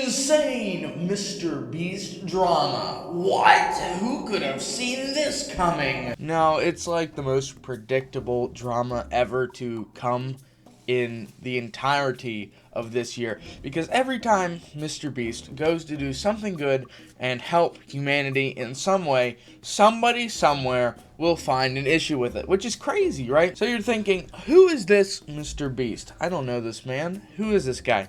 Insane Mr. Beast drama. What? Who could have seen this coming? No, it's like the most predictable drama ever to come in the entirety of this year, because every time Mr. Beast goes to do something good and help humanity in some way, somebody somewhere will find an issue with it, which is crazy, right? So you're thinking, who is this Mr. Beast? I don't know this man. Who is this guy?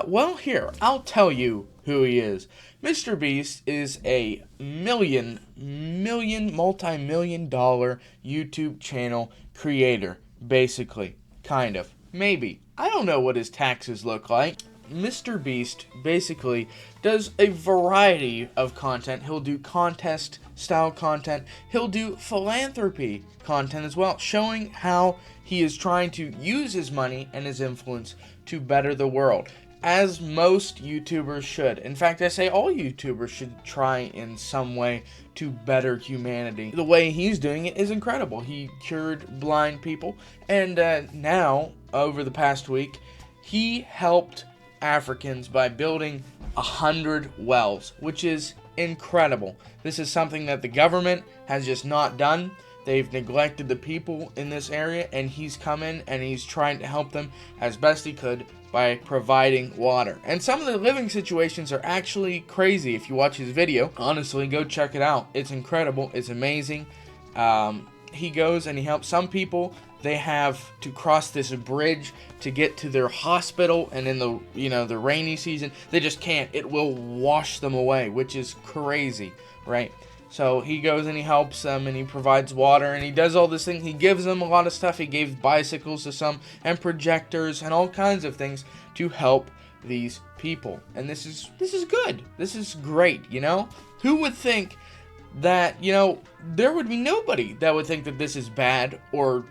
Well, here, I'll tell you who he is. Mr. Beast is a multi-million dollar YouTube channel creator, basically. Kind of. Maybe. I don't know what his taxes look like. Mr. Beast basically does a variety of content. He'll do contest style content. He'll do philanthropy content as well, showing how he is trying to use his money and his influence to better the world, as most YouTubers should. In fact, I say all YouTubers should try in some way to better humanity. The way he's doing it is incredible. He cured blind people, and now, over the past week, he helped Africans by building 100 wells, which is incredible. This is something that the government has just not done. They've neglected the people in this area, and he's come in and he's trying to help them as best he could by providing water. And some of the living situations are actually crazy. If you watch his video, honestly, go check it out. It's incredible. It's amazing. He goes and he helps some people. They have to cross this bridge to get to their hospital, and in the rainy season, they just can't. It will wash them away, which is crazy, right? So he goes and he helps them, and he provides water, and he does all this thing. He gives them a lot of stuff. He gave bicycles to some, and projectors, and all kinds of things to help these people. And this is good. This is great, you know? Who would think that, there would be nobody that would think that this is bad or,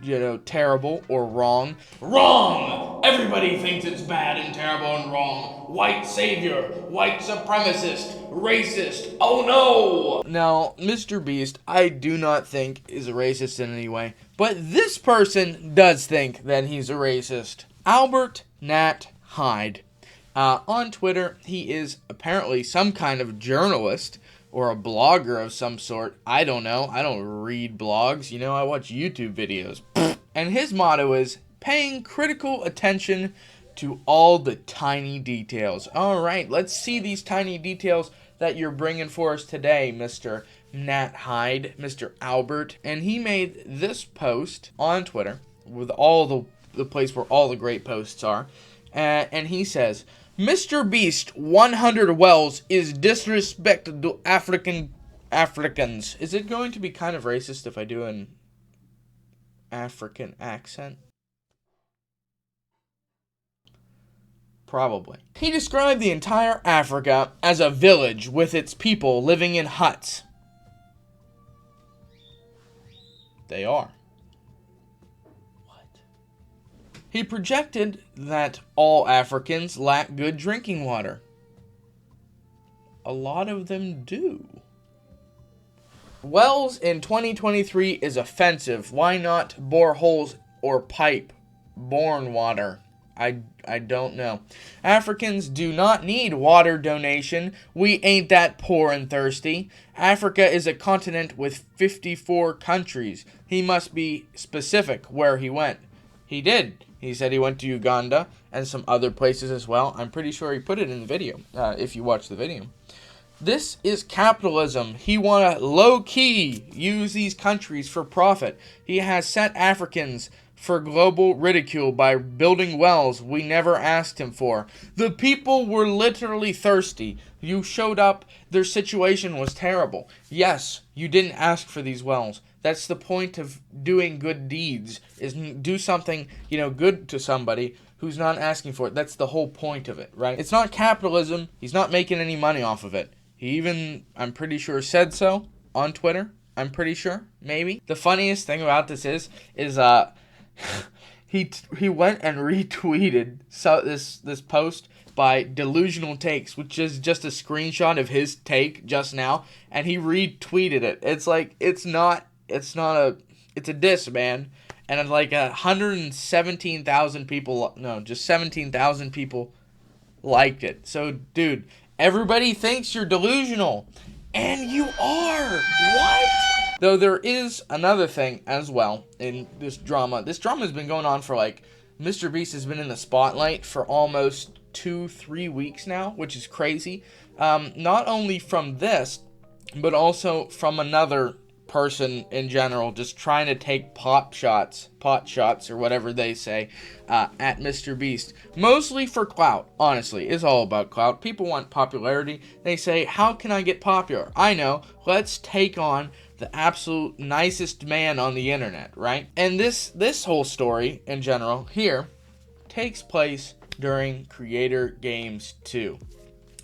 terrible or wrong. Wrong! Everybody thinks it's bad and terrible and wrong. White savior, white supremacist, racist. Oh no! Now, Mr. Beast, I do not think is a racist in any way, but this person does think that he's a racist. Albert Nat Hyde. On Twitter, he is apparently some kind of journalist or a blogger of some sort. I don't know. I don't read blogs. I watch YouTube videos. And his motto is paying critical attention to all the tiny details. All right, let's see these tiny details that you're bringing for us today, Mr. Nat Hyde, Mr. Albert. And he made this post on Twitter with all the place where all the great posts are. And he says, Mr. Beast 100 wells is disrespect to Africans. Is it going to be kind of racist if I do an African accent? Probably. He described the entire Africa as a village with its people living in huts. They are. He projected that all Africans lack good drinking water. A lot of them do. Wells in 2023 is offensive. Why not boreholes or pipe-borne water? I don't know. Africans do not need water donation. We ain't that poor and thirsty. Africa is a continent with 54 countries. He must be specific where he went. He did. He said he went to Uganda and some other places as well. I'm pretty sure he put it in the video, if you watch the video. This is capitalism. He want to low-key use these countries for profit. He has set Africans for global ridicule by building wells we never asked him for. The people were literally thirsty. You showed up. Their situation was terrible. Yes, you didn't ask for these wells. That's the point of doing good deeds, is do something, good to somebody who's not asking for it. That's the whole point of it, right? It's not capitalism. He's not making any money off of it. He even, I'm pretty sure, said so on Twitter. I'm pretty sure, maybe. The funniest thing about this is he went and retweeted this post by Delusional Takes, which is just a screenshot of his take just now, and he retweeted it. It's like, it's a diss, man. And it's like 117,000 people, no, just 17,000 people liked it. So, dude, everybody thinks you're delusional. And you are. What? Though there is another thing as well in this drama. This drama has been going on for like, Mr. Beast has been in the spotlight for almost 2-3 weeks now, which is crazy. Not only from this, but also from another person in general, just trying to take pot shots, or whatever they say, at Mr. Beast. Mostly for clout, honestly. It's all about clout. People want popularity. They say, how can I get popular? I know, let's take on the absolute nicest man on the internet, right? And this whole story, in general, here, takes place during Creator Games 2.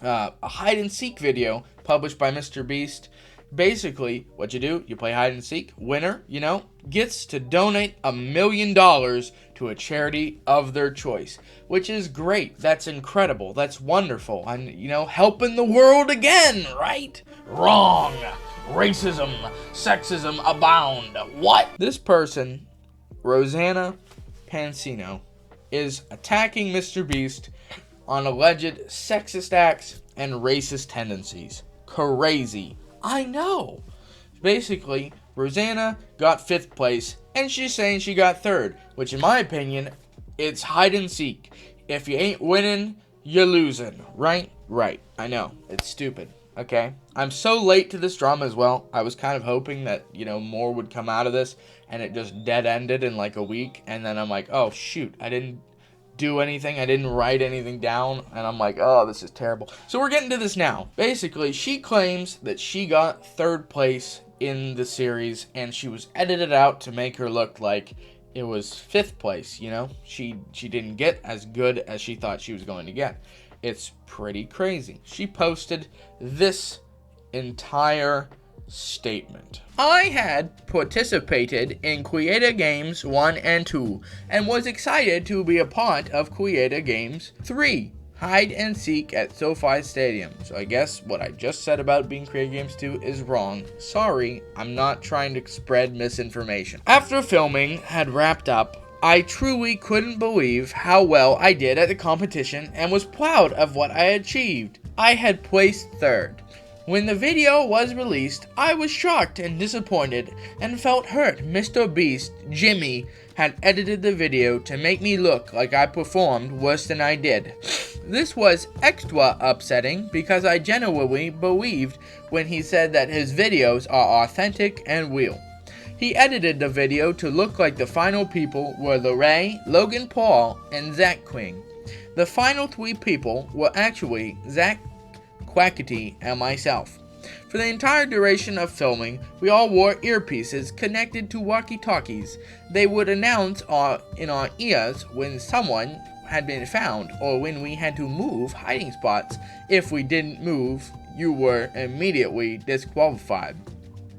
A hide-and-seek video published by Mr. Beast. Basically, what you do, you play hide-and-seek. Winner, gets to donate $1 million to a charity of their choice. Which is great. That's incredible. That's wonderful. And, helping the world again, right? Wrong. Racism, sexism abound. What? This person, Rosanna Pansino, is attacking Mr. Beast on alleged sexist acts and racist tendencies. Crazy. I know. Basically, Rosanna got 5th place, and she's saying she got 3rd, which in my opinion, it's hide and seek. If you ain't winning, you're losing, right? Right. I know. It's stupid. Okay? I'm so late to this drama as well. I was kind of hoping that, more would come out of this, and it just dead-ended in like a week, and then I'm like, oh, shoot, I didn't do anything. I didn't write anything down, and I'm like, oh, this is terrible. So we're getting to this now. Basically, she claims that she got 3rd place in the series, and she was edited out to make her look like it was 5th place, She didn't get as good as she thought she was going to get. It's pretty crazy. She posted this entire statement. I had participated in Creator Games 1 and 2 and was excited to be a part of Creator Games 3, hide and seek at SoFi Stadium. So I guess what I just said about being Creator Games 2 is wrong. Sorry, I'm not trying to spread misinformation. After filming had wrapped up, I truly couldn't believe how well I did at the competition and was proud of what I achieved. I had placed 3rd. When the video was released, I was shocked and disappointed and felt hurt Mr. Beast, Jimmy, had edited the video to make me look like I performed worse than I did. This was extra upsetting because I genuinely believed when he said that his videos are authentic and real. He edited the video to look like the final people were Larray, Logan Paul, and Zach Quing. The final 3 people were actually Zach, Quackity, and myself. For the entire duration of filming, we all wore earpieces connected to walkie-talkies. They would announce in our ears when someone had been found or when we had to move hiding spots. If we didn't move, you were immediately disqualified.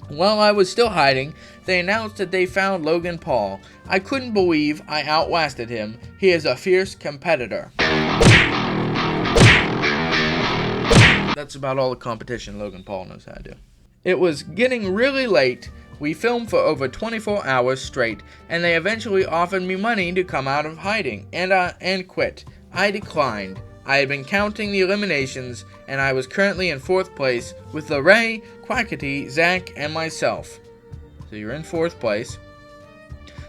While I was still hiding, they announced that they found Logan Paul. I couldn't believe I outlasted him. He is a fierce competitor. That's about all the competition Logan Paul knows how to do. It was getting really late. We filmed for over 24 hours straight, and they eventually offered me money to come out of hiding and quit. I declined. I had been counting the eliminations, and I was currently in 4th place with Larray, Quackity, Zach, and myself. So you're in 4th place.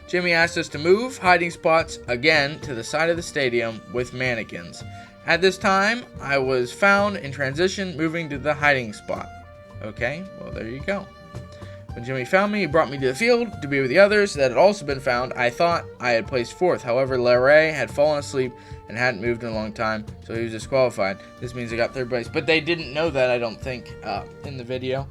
Jimmy asked us to move hiding spots again to the side of the stadium with mannequins. At this time, I was found in transition, moving to the hiding spot. Okay, well, there you go. When Jimmy found me, he brought me to the field to be with the others that had also been found. I thought I had placed 4th. However, Larray had fallen asleep and hadn't moved in a long time, so he was disqualified. This means I got 3rd place. But they didn't know that, I don't think, in the video.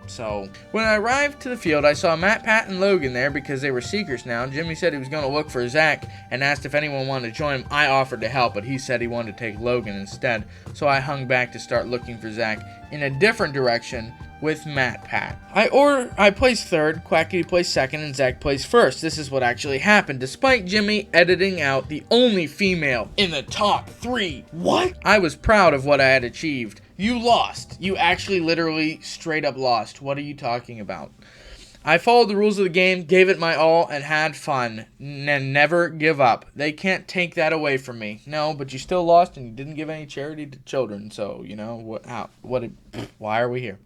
So, when I arrived to the field, I saw Matt, Pat, and Logan there because they were seekers now. Jimmy said he was going to look for Zach and asked if anyone wanted to join him. I offered to help, but he said he wanted to take Logan instead. So I hung back to start looking for Zach in a different direction with Matt, Pat. I placed 3rd, Quackity placed 2nd, and Zach placed 1st. This is what actually happened, despite Jimmy editing out the only female in the top 3. What? I was proud of what I had achieved. You lost. You actually literally straight up lost. What are you talking about? I followed the rules of the game, gave it my all, and had fun. And never give up. They can't take that away from me. No, but you still lost and you didn't give any charity to children. So, you know, why are we here?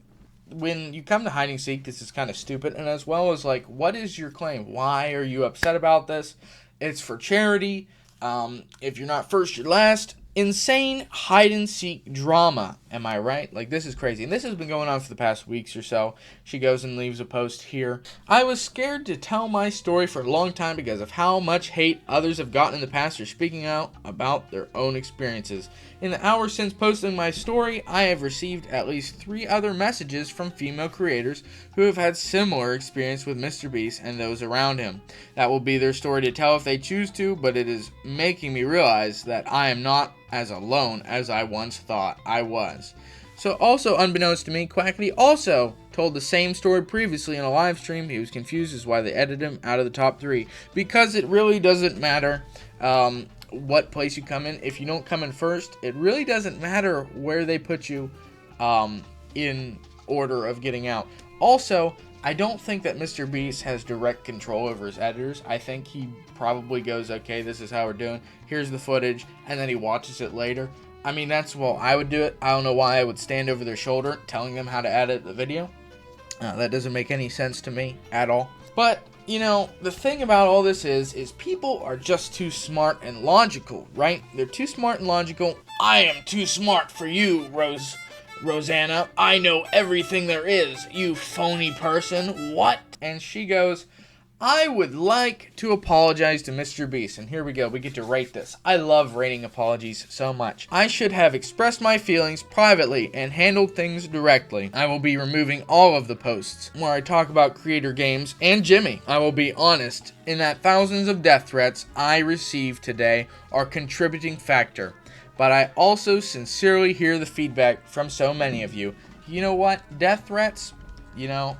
When you come to hide and seek, this is kind of stupid. And as well as, like, what is your claim? Why are you upset about this? It's for charity. If you're not first, you're last. Insane hide and seek drama. Am I right? Like, this is crazy. And this has been going on for the past weeks or so. She goes and leaves a post here. I was scared to tell my story for a long time because of how much hate others have gotten in the past for speaking out about their own experiences. In the hours since posting my story, I have received at least 3 other messages from female creators who have had similar experience with MrBeast and those around him. That will be their story to tell if they choose to, but it is making me realize that I am not as alone as I once thought I was. So also unbeknownst to me, Quackity also told the same story previously in a live stream. He was confused as why they edited him out of the top 3. Because it really doesn't matter what place you come in. If you don't come in first, it really doesn't matter where they put you in order of getting out. Also, I don't think that MrBeast has direct control over his editors. I think he probably goes, okay, this is how we're doing. Here's the footage, and then he watches it later. I mean, that's well, I would do it. I don't know why I would stand over their shoulder telling them how to edit the video. That doesn't make any sense to me at all. But, you know, the thing about all this is people are just too smart and logical, right? They're too smart and logical. I am too smart for you, Rosanna. I know everything there is, you phony person. What? And she goes, I would like to apologize to MrBeast. And here we go. We get to rate this. I love rating apologies so much. I should have expressed my feelings privately and handled things directly. I will be removing all of the posts where I talk about Creator Games and Jimmy. I will be honest in that thousands of death threats I received today are a contributing factor. But I also sincerely hear the feedback from so many of you. You know what? Death threats, you know,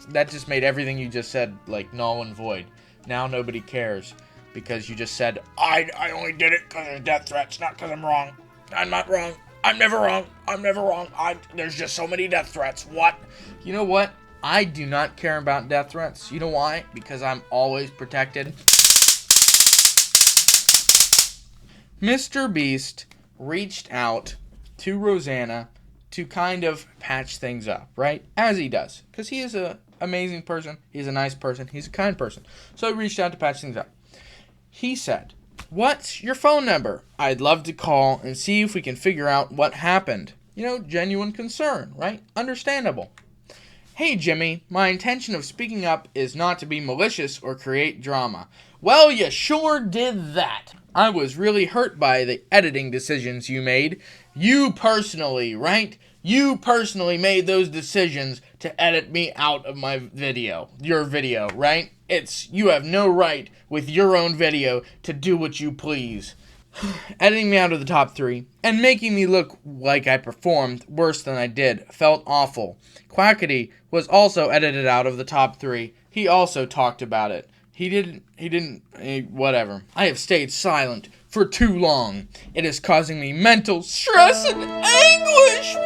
that just made everything you just said, like, null and void. Now nobody cares because you just said, I only did it because of death threats, not because I'm wrong. I'm not wrong. I'm never wrong. I'm never wrong. There's just so many death threats. What? You know what? I do not care about death threats. You know why? Because I'm always protected. MrBeast reached out to Rosanna to kind of patch things up, right? As he does. Because he is an amazing person. He's a nice person. He's a kind person. So he reached out to patch things up. He said, what's your phone number? I'd love to call and see if we can figure out what happened. You know, genuine concern, right? Understandable. Hey, Jimmy, my intention of speaking up is not to be malicious or create drama. Well, you sure did that. I was really hurt by the editing decisions you made. You personally, right? You personally made those decisions to edit me out of my video. Your video, right? You have no right with your own video to do what you please. Editing me out of the top 3 and making me look like I performed worse than I did felt awful. Quackity was also edited out of the top 3. He also talked about it. Whatever. I have stayed silent for too long. It is causing me mental stress and anguish.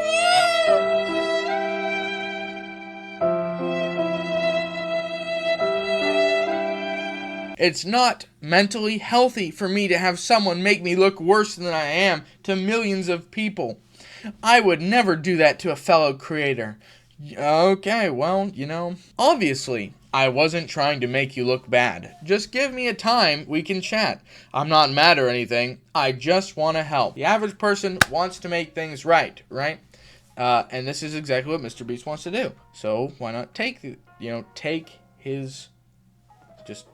It's not mentally healthy for me to have someone make me look worse than I am to millions of people. I would never do that to a fellow creator. Okay, well, you know, obviously, I wasn't trying to make you look bad. Just give me a time, we can chat. I'm not mad or anything. I just want to help. The average person wants to make things right? And this is exactly what MrBeast wants to do. So why not take his, just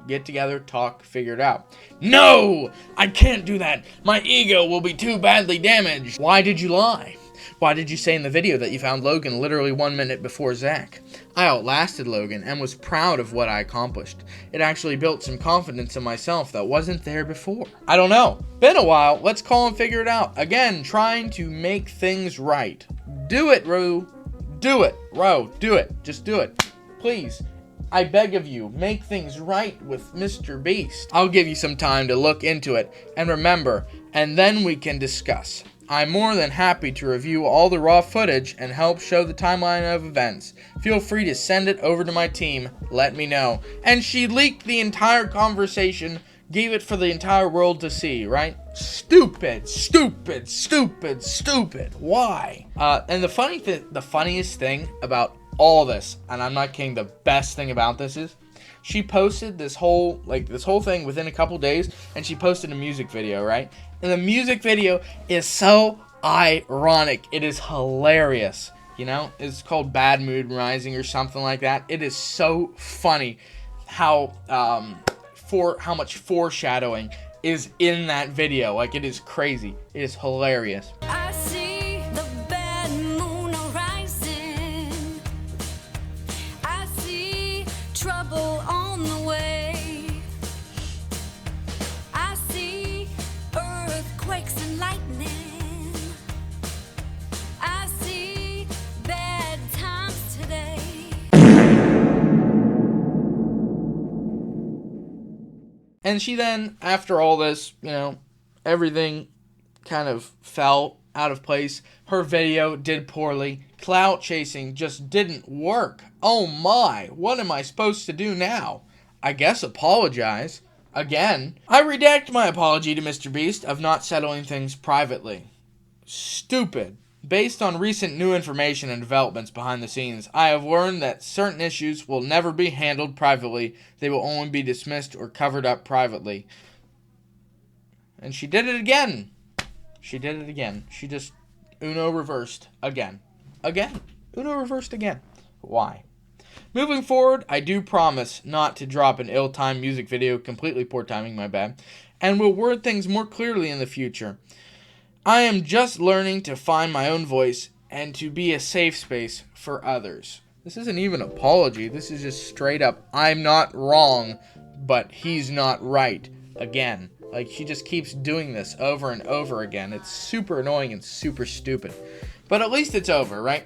get together, talk, figure it out. No! I can't do that. My ego will be too badly damaged. Why did you lie? Why did you say in the video that you found Logan literally 1 minute before Zach? I outlasted Logan and was proud of what I accomplished. It actually built some confidence in myself that wasn't there before. I don't know. Been a while. Let's call and figure it out. Again, trying to make things right. Do it, Ro. Do it. Ro, do it. Just do it. Please. I beg of you, make things right with MrBeast. I'll give you some time to look into it and remember, and then we can discuss. I'm more than happy to review all the raw footage and help show the timeline of events. Feel free to send it over to my team. Let me know. And she leaked the entire conversation, gave it for the entire world to see, right? Stupid, stupid, stupid, stupid. Why? And the funniest thing about all this, and I'm not kidding, the best thing about this is, she posted this whole thing within a couple days, and she posted a music video, right? And the music video is so ironic. It is hilarious. You know, it's called Bad Mood Rising or something like that. It is so funny how much foreshadowing is in that video. Like, it is crazy. It is hilarious. I see the bad moon rising. I see trouble on the way. I see earthquakes and lightning. I see bad times today. And she then, after all this, you know, everything kind of fell out of place. Her video did poorly. Clout chasing just didn't work. Oh my, what am I supposed to do now? I guess apologize. Again. I redact my apology to Mr. Beast of not settling things privately. Stupid. Based on recent new information and developments behind the scenes, I have learned that certain issues will never be handled privately. They will only be dismissed or covered up privately. And she did it again. She did it again. She just Uno reversed again. Again. Uno reversed again. Why? Moving forward, I do promise not to drop an ill-timed music video, completely poor timing, my bad, and will word things more clearly in the future. I am just learning to find my own voice and to be a safe space for others. This isn't even an apology. This is just straight up, I'm not wrong, but he's not right. Again. Like, she just keeps doing this over and over again. It's super annoying and super stupid. But at least it's over, right?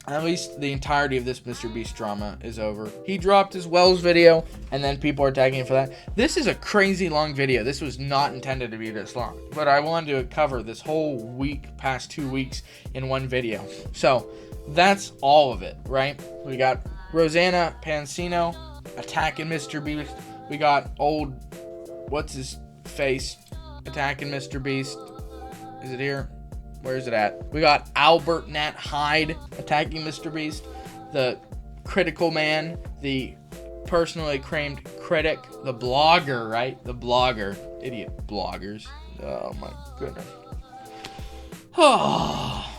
At least the entirety of this Mr. Beast drama is over. He dropped his Wells video, and then people are tagging him for that. This is a crazy long video. This was not intended to be this long. But I wanted to cover this whole week, past 2 weeks, in one video. So, that's all of it, right? We got Rosanna Pansino attacking Mr. Beast. We got old, what's his face, attacking Mr. Beast. Is it here? Where is it at? We got Albert Nat Hyde attacking Mr. Beast. The critical man, the personally acclaimed critic, the blogger, right? The blogger. Idiot bloggers. Oh my goodness. Oh.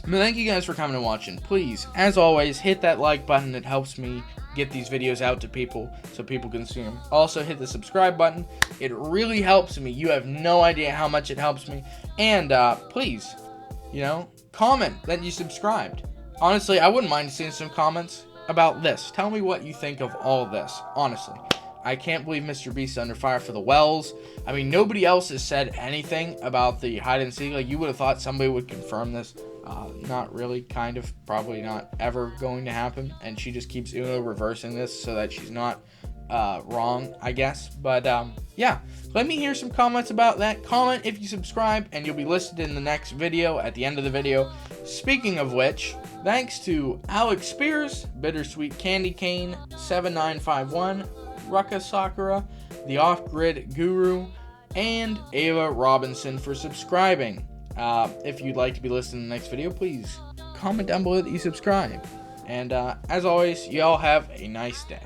Thank you guys for coming and watching. Please, as always, hit that like button. It helps me get these videos out to people so people can see them. Also, hit the subscribe button. It really helps me. You have no idea how much it helps me. And please, you know, comment that you subscribed. Honestly, I wouldn't mind seeing some comments about this. Tell me what you think of all of this. Honestly, I can't believe Mr. Beast is under fire for the Wells. I mean, nobody else has said anything about the hide and seek. Like, you would have thought somebody would confirm this. Not really, kind of, probably not ever going to happen. And she just keeps Uno reversing this so that she's not wrong, I guess. But yeah, let me hear some comments about that. Comment if you subscribe, and you'll be listed in the next video at the end of the video. Speaking of which, thanks to Alex Spears, Bittersweet Candy Cane, 7951, Rucka Sakura, The Off-Grid Guru, and Ava Robinson for subscribing. If you'd like to be listed in the next video, please comment down below that you subscribe. And as always, y'all have a nice day.